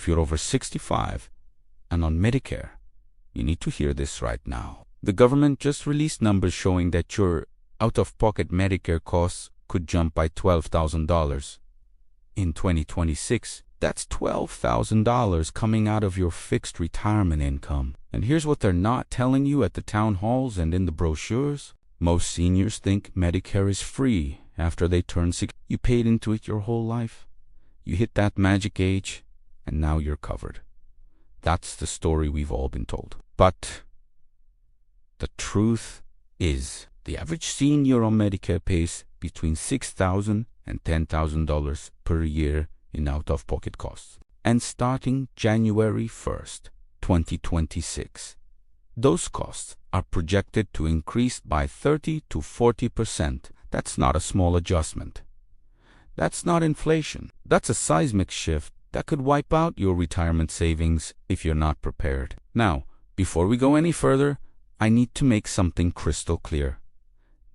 if you're over 65 and on Medicare, you need to hear this right now. The government just released numbers showing that your out-of-pocket Medicare costs could jump by $12,000. In 2026, that's $12,000 coming out of your fixed retirement income. And here's what they're not telling you at the town halls and in the brochures. Most seniors think Medicare is free after they turn 60. You paid into it your whole life. You hit that magic age, and now you're covered. That's the story we've all been told. But the truth is, the average senior on Medicare pays between $6,000 and $10,000 per year in out-of-pocket costs. And starting January 1st, 2026, those costs are projected to increase by 30 to 40%. That's not a small adjustment. That's not inflation. That's a seismic shift that could wipe out your retirement savings if you're not prepared. Now, before we go any further, I need to make something crystal clear.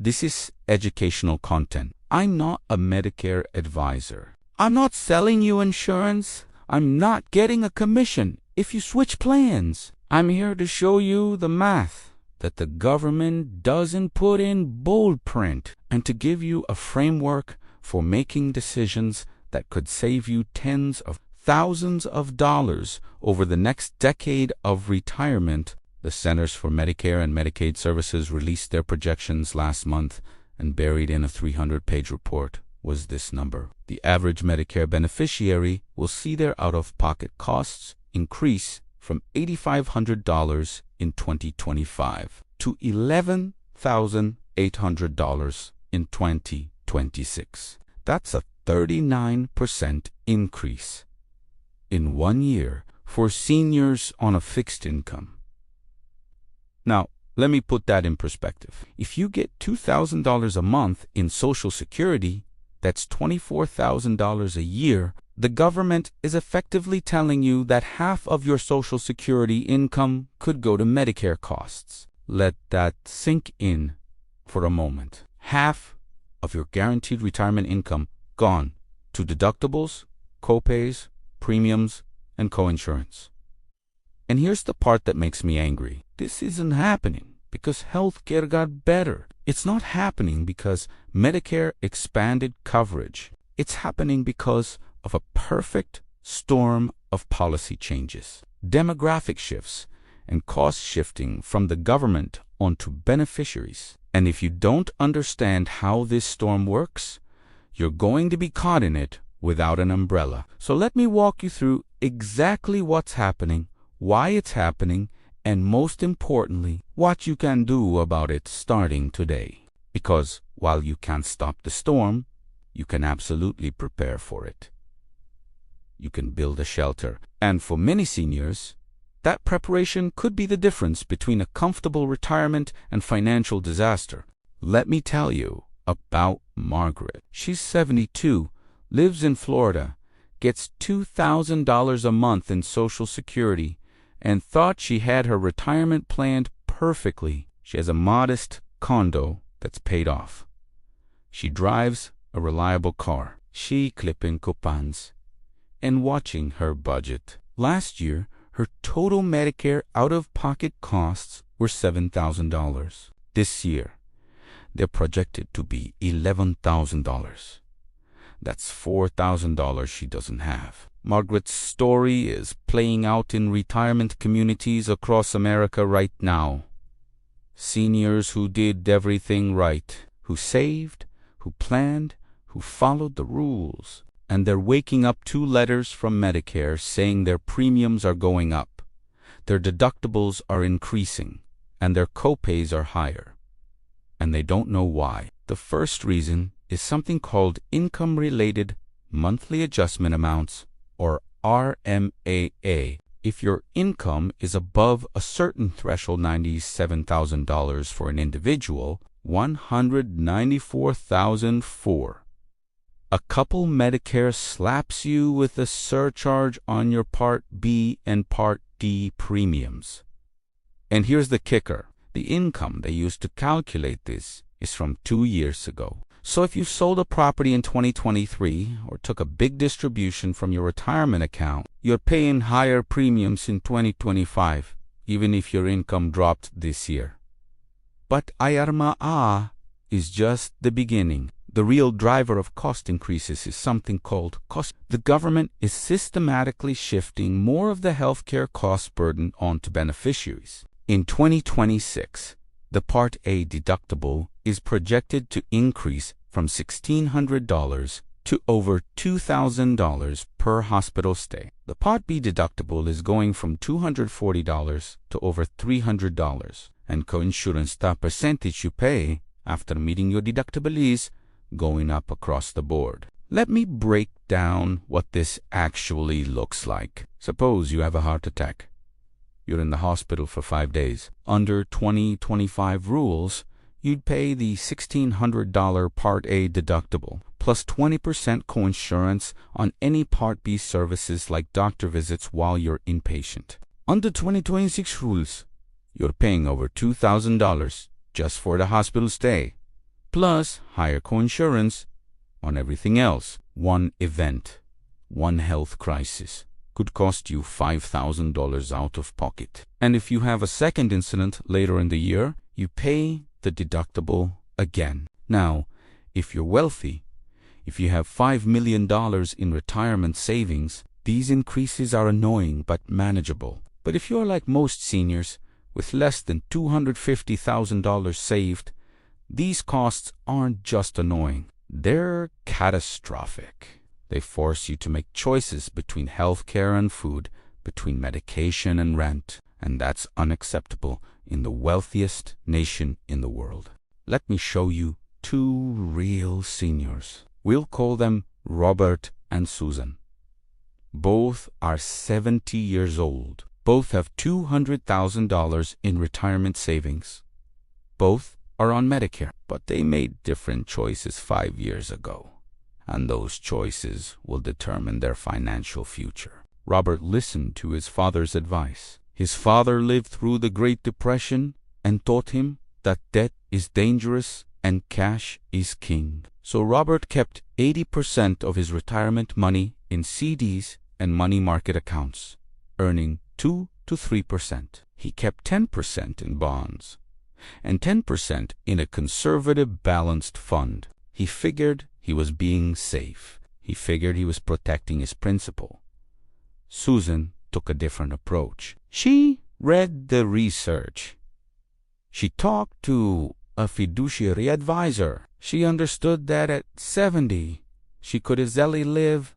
This is educational content. I'm not a Medicare advisor. I'm not selling you insurance. I'm not getting a commission if you switch plans. I'm here to show you the math that the government doesn't put in bold print, and to give you a framework for making decisions that could save you tens of thousands of dollars over the next decade of retirement. The Centers for Medicare and Medicaid Services released their projections last month, and buried in a 300-page report was this number. The average Medicare beneficiary will see their out-of-pocket costs increase from $8,500 in 2025 to $11,800 in 2026. That's a 39% increase in 1 year for seniors on a fixed income. Now, let me put that in perspective. If you get $2,000 a month in Social Security, that's $24,000 a year. The government is effectively telling you that half of your Social Security income could go to Medicare costs. Let that sink in for a moment. Half of your guaranteed retirement income gone to deductibles, copays, premiums, and coinsurance. And here's the part that makes me angry. This isn't happening because healthcare got better. It's not happening because Medicare expanded coverage. It's happening because of a perfect storm of policy changes, demographic shifts, and cost shifting from the government onto beneficiaries. And if you don't understand how this storm works, you're going to be caught in it without an umbrella. So let me walk you through exactly what's happening, why it's happening, and most importantly, what you can do about it starting today. Because while you can't stop the storm, you can absolutely prepare for it. You can build a shelter. And for many seniors, that preparation could be the difference between a comfortable retirement and financial disaster. Let me tell you about Margaret. She's 72, lives in Florida, gets $2,000 a month in Social Security, and thought she had her retirement planned perfectly. She has a modest condo that's paid off. She drives a reliable car. She clipping coupons and watching her budget. Last year, her total Medicare out-of-pocket costs were $7,000. This year, they're projected to be $11,000. That's $4,000 she doesn't have. Margaret's story is playing out in retirement communities across America right now. Seniors who did everything right, who saved, who planned, who followed the rules. And they're waking up to letters from Medicare saying their premiums are going up, their deductibles are increasing, and their copays are higher. And they don't know why. The first reason is something called income-related monthly adjustment amounts, or RMAA. If your income is above a certain threshold, $97,000 for an individual, $194,004. A couple Medicare slaps you with a surcharge on your Part B and Part D premiums. And here's the kicker. The income they used to calculate this is from 2 years ago. So if you sold a property in 2023 or took a big distribution from your retirement account, you're paying higher premiums in 2025, even if your income dropped this year. But ayarmaa is just the beginning. The real driver of cost increases is something called cost. The government is systematically shifting more of the healthcare cost burden onto beneficiaries. In 2026, the Part A deductible is projected to increase from $1,600 to over $2,000 per hospital stay. The Part B deductible is going from $240 to over $300, and coinsurance, the percentage you pay after meeting your deductible, is going up across the board. Let me break down what this actually looks like. Suppose you have a heart attack. You're in the hospital for 5 days. Under 2025 rules, you'd pay the $1,600 Part A deductible, plus 20% coinsurance on any Part B services like doctor visits while you're inpatient. Under 2026 rules, you're paying over $2,000 just for the hospital stay, plus higher coinsurance on everything else. One event, one health crisis, could cost you $5,000 out of pocket. And if you have a second incident later in the year, you pay the deductible again. Now, if you're wealthy, if you have $5 million in retirement savings, these increases are annoying but manageable. But if you're like most seniors, with less than $250,000 saved, these costs aren't just annoying, they're catastrophic. They force you to make choices between healthcare and food, between medication and rent, and that's unacceptable in the wealthiest nation in the world. Let me show you two real seniors. We'll call them Robert and Susan. Both are 70 years old. Both have $200,000 in retirement savings. Both are on Medicare, but they made different choices 5 years ago, and those choices will determine their financial future. Robert listened to his father's advice. His father lived through the Great Depression and taught him that debt is dangerous and cash is king. So Robert kept 80% of his retirement money in CDs and money market accounts, earning 2 to 3%. He kept 10% in bonds and 10% in a conservative balanced fund. He figured he was being safe. He figured he was protecting his principal. Susan took a different approach. She read the research. She talked to a fiduciary advisor. She understood that at 70, she could easily live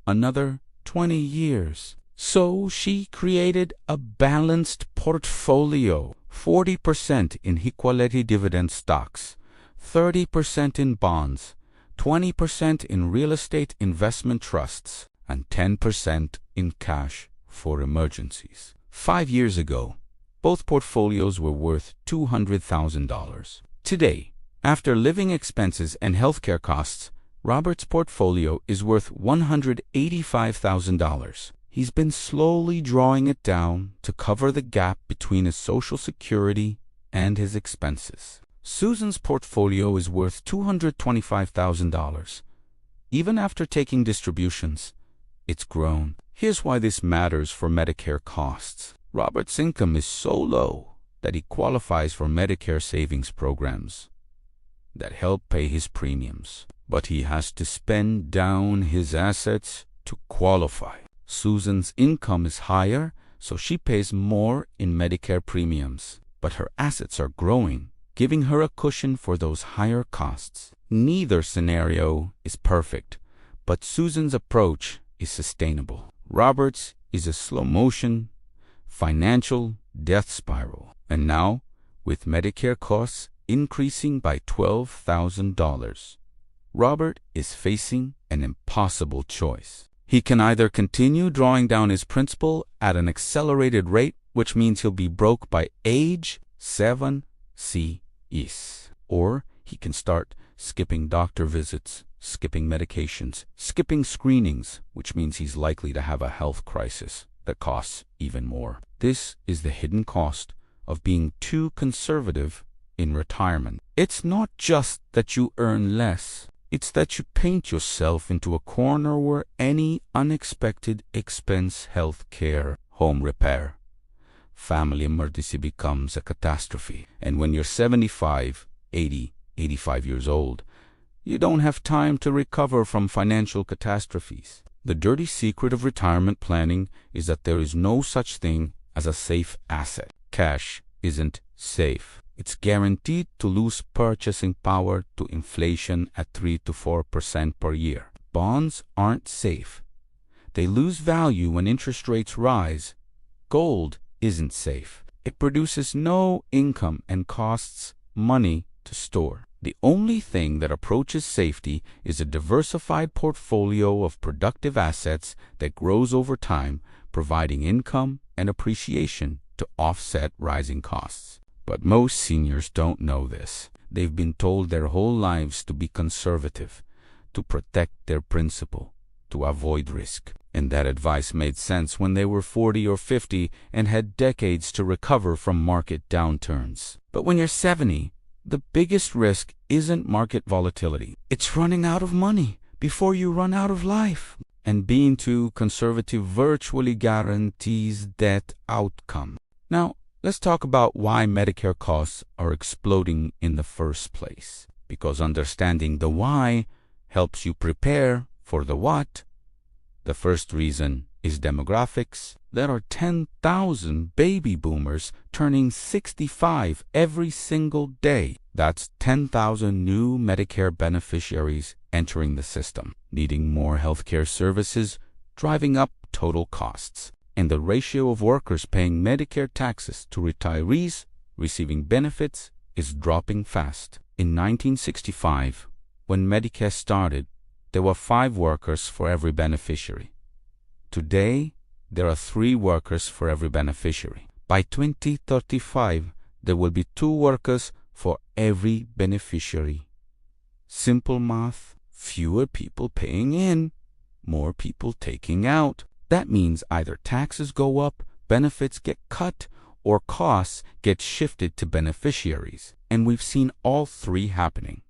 another 20 years. So she created a balanced portfolio, 40% in high-quality dividend stocks, 30% in bonds, 20% in real estate investment trusts, and 10% in cash for emergencies. 5 years ago, both portfolios were worth $200,000. Today, after living expenses and healthcare costs, Robert's portfolio is worth $185,000. He's been slowly drawing it down to cover the gap between his Social Security and his expenses. Susan's portfolio is worth $225,000. Even after taking distributions, it's grown. Here's why this matters for Medicare costs. Robert's income is so low that he qualifies for Medicare savings programs that help pay his premiums, but he has to spend down his assets to qualify. Susan's income is higher, so she pays more in Medicare premiums, but her assets are growing, giving her a cushion for those higher costs. Neither scenario is perfect, but Susan's approach is sustainable. Robert's is a slow-motion, financial death spiral. And now, with Medicare costs increasing by $12,000, Robert is facing an impossible choice. He can either continue drawing down his principal at an accelerated rate, which means he'll be broke by age 70, or he can start skipping doctor visits, skipping medications, skipping screenings, which means he's likely to have a health crisis that costs even more. This is the hidden cost of being too conservative in retirement. It's not just that you earn less. It's that you paint yourself into a corner where any unexpected expense, health care, home repair, family emergency becomes a catastrophe. And when you're 75, 80, 85 years old, you don't have time to recover from financial catastrophes. The dirty secret of retirement planning is that there is no such thing as a safe asset. Cash isn't safe. It's guaranteed to lose purchasing power to inflation at 3 to 4% per year. Bonds aren't safe. They lose value when interest rates rise. Gold isn't safe. It produces no income and costs money to store. The only thing that approaches safety is a diversified portfolio of productive assets that grows over time, providing income and appreciation to offset rising costs. But most seniors don't know this. They've been told their whole lives to be conservative, to protect their principal, to avoid risk. And that advice made sense when they were 40 or 50 and had decades to recover from market downturns. But when you're 70, the biggest risk isn't market volatility. It's running out of money before you run out of life. And being too conservative virtually guarantees that outcome. Now, let's talk about why Medicare costs are exploding in the first place. Because understanding the why helps you prepare for the what. The first reason is demographics. There are 10,000 baby boomers turning 65 every single day. That's 10,000 new Medicare beneficiaries entering the system, needing more healthcare services, driving up total costs. And the ratio of workers paying Medicare taxes to retirees receiving benefits is dropping fast. In 1965, when Medicare started, there were 5 workers for every beneficiary. Today, there are 3 workers for every beneficiary. By 2035, there will be 2 workers for every beneficiary. Simple math, fewer people paying in, more people taking out. That means either taxes go up, benefits get cut, or costs get shifted to beneficiaries. And we've seen all 3 happening.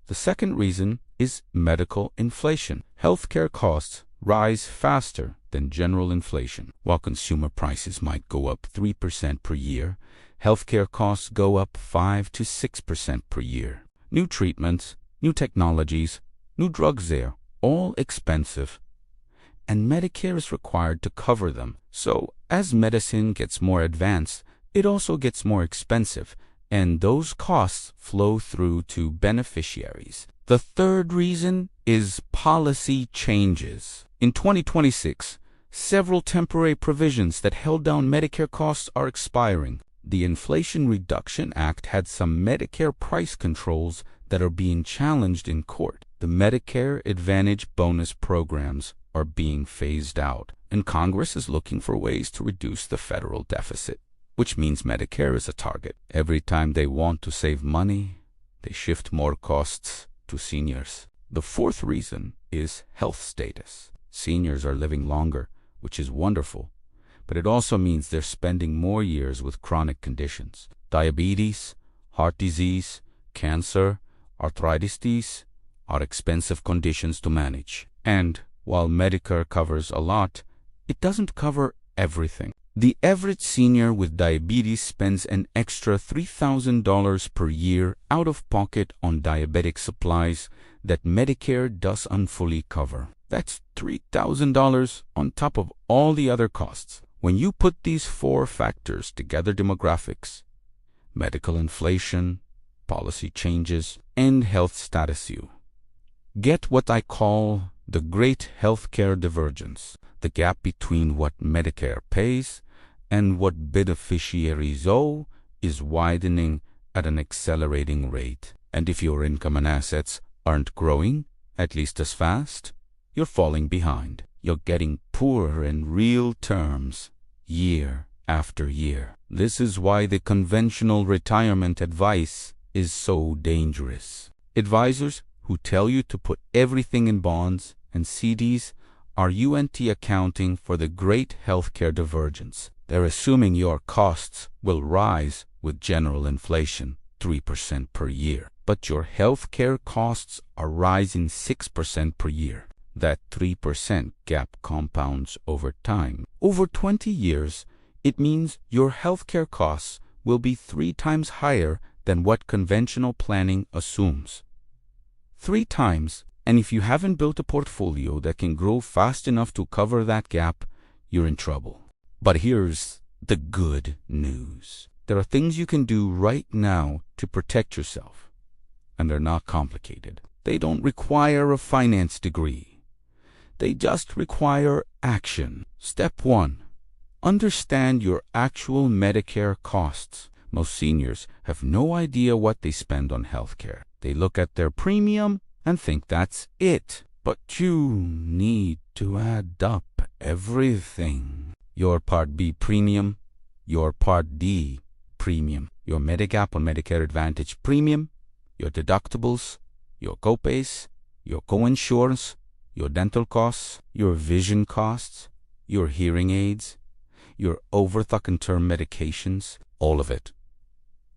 The second reason is medical inflation. Healthcare costs rise faster than general inflation. While consumer prices might go up 3% per year, healthcare costs go up 5 to 6% per year. New treatments, new technologies, new drugs, they're all expensive. And Medicare is required to cover them. So as medicine gets more advanced, it also gets more expensive, and those costs flow through to beneficiaries. The third reason is policy changes. In 2026, several temporary provisions that held down Medicare costs are expiring. The Inflation Reduction Act had some Medicare price controls that are being challenged in court. The Medicare Advantage bonus programs are being phased out, and Congress is looking for ways to reduce the federal deficit, which means Medicare is a target. Every time they want to save money, they shift more costs to seniors. The fourth reason is health status. Seniors are living longer, which is wonderful, but it also means they're spending more years with chronic conditions. Diabetes, heart disease, cancer, arthritis, these are expensive conditions to manage. And while Medicare covers a lot, it doesn't cover everything. The average senior with diabetes spends an extra $3,000 per year out of pocket on diabetic supplies that Medicare doesn't fully cover. That's $3,000 on top of all the other costs. When you put these 4 factors together, demographics, medical inflation, policy changes, and health status, you get what I call the great healthcare divergence. The gap between what Medicare pays and what beneficiaries owe is widening at an accelerating rate. And if your income and assets aren't growing, at least as fast, you're falling behind. You're getting poorer in real terms, year after year. This is why the conventional retirement advice is so dangerous. Advisors who tell you to put everything in bonds and CDs are accounting for the great healthcare divergence. They're assuming your costs will rise with general inflation, 3% per year, but your healthcare costs are rising 6% per year. That 3% gap compounds over time. Over 20 years, it means your healthcare costs will be 3 times higher than what conventional planning assumes. 3 times, and if you haven't built a portfolio that can grow fast enough to cover that gap, you're in trouble. But here's the good news. There are things you can do right now to protect yourself, and they're not complicated. They don't require a finance degree. They just require action. Step 1. Understand your actual Medicare costs. Most seniors have no idea what they spend on healthcare. They look at their premium and think that's it. But you need to add up everything. Your Part B premium, your Part D premium, your Medigap or Medicare Advantage premium, your deductibles, your copays, your coinsurance, your dental costs, your vision costs, your hearing aids, your over-the-counter medications, all of it.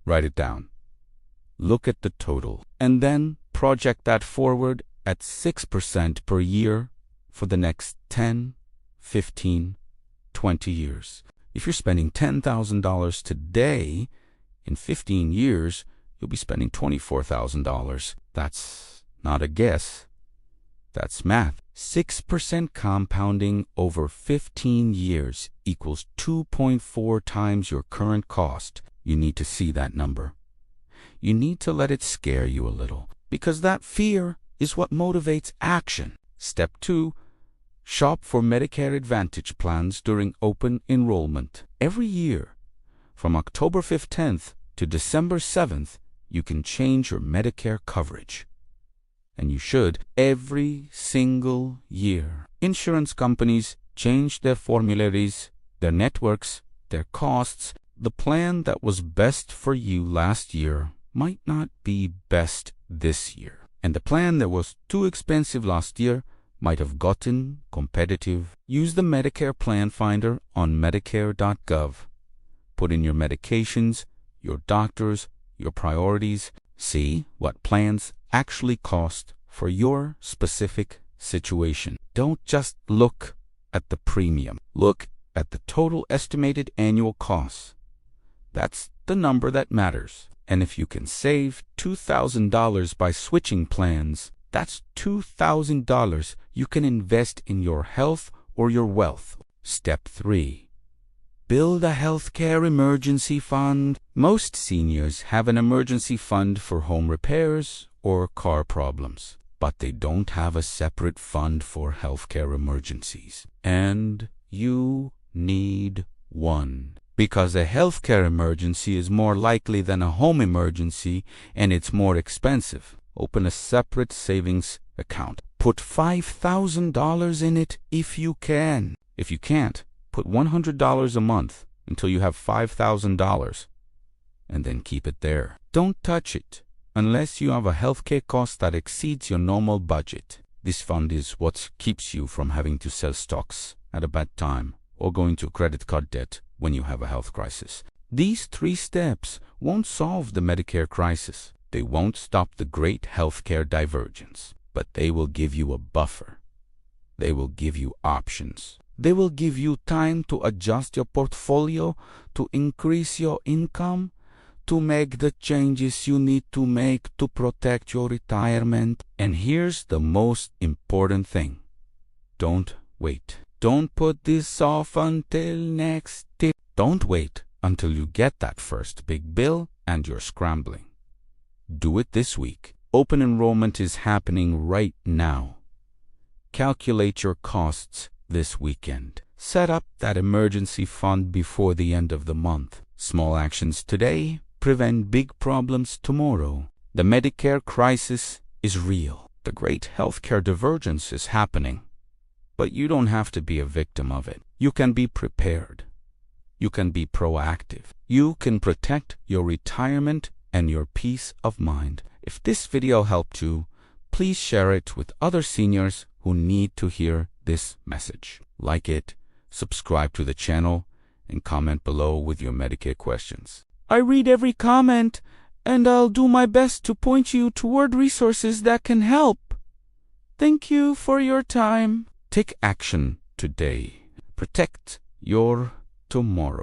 Write it down. Look at the total, and then project that forward at 6% per year for the next 10, 15, 20 years. If you're spending $10,000 today, in 15 years, you'll be spending $24,000. That's not a guess. That's math. 6% compounding over 15 years equals 2.4 times your current cost. You need to see that number. You need to let it scare you a little, because that fear is what motivates action. Step 2. Shop for Medicare Advantage plans during open enrollment. Every year, from October 15th to December 7th, you can change your Medicare coverage. And you should every single year. Insurance companies change their formularies, their networks, their costs. The plan that was best for you last year might not be best this year. And the plan that was too expensive last year might have gotten competitive. Use the Medicare Plan Finder on Medicare.gov. Put in your medications, your doctors, your priorities. See what plans actually cost for your specific situation. Don't just look at the premium. Look at the total estimated annual costs. That's the number that matters. And if you can save $2,000 by switching plans, that's $2,000 you can invest in your health or your wealth. Step 3. Build a healthcare emergency fund. Most seniors have an emergency fund for home repairs or car problems, but they don't have a separate fund for healthcare emergencies. And you need one. Because a healthcare emergency is more likely than a home emergency, and it's more expensive. Open a separate savings account. Put $5,000 in it if you can. If you can't, put $100 a month until you have $5,000, and then keep it there. Don't touch it unless you have a healthcare cost that exceeds your normal budget. This fund is what keeps you from having to sell stocks at a bad time or going to credit card debt when you have a health crisis. These 3 steps won't solve the Medicare crisis. They won't stop the great healthcare divergence, but they will give you a buffer. They will give you options. They will give you time to adjust your portfolio, to increase your income, to make the changes you need to make to protect your retirement. And here's the most important thing. Don't wait. Don't put this off until next tip. Don't wait until you get that first big bill and you're scrambling. Do it this week. Open enrollment is happening right now. Calculate your costs this weekend. Set up that emergency fund before the end of the month. Small actions today prevent big problems tomorrow. The Medicare crisis is real. The great healthcare divergence is happening. But you don't have to be a victim of it. You can be prepared. You can be proactive. You can protect your retirement and your peace of mind. If this video helped you, please share it with other seniors who need to hear this message. Like it, subscribe to the channel, and comment below with your Medicare questions. I read every comment, and I'll do my best to point you toward resources that can help. Thank you for your time. Take action today. Protect your tomorrow.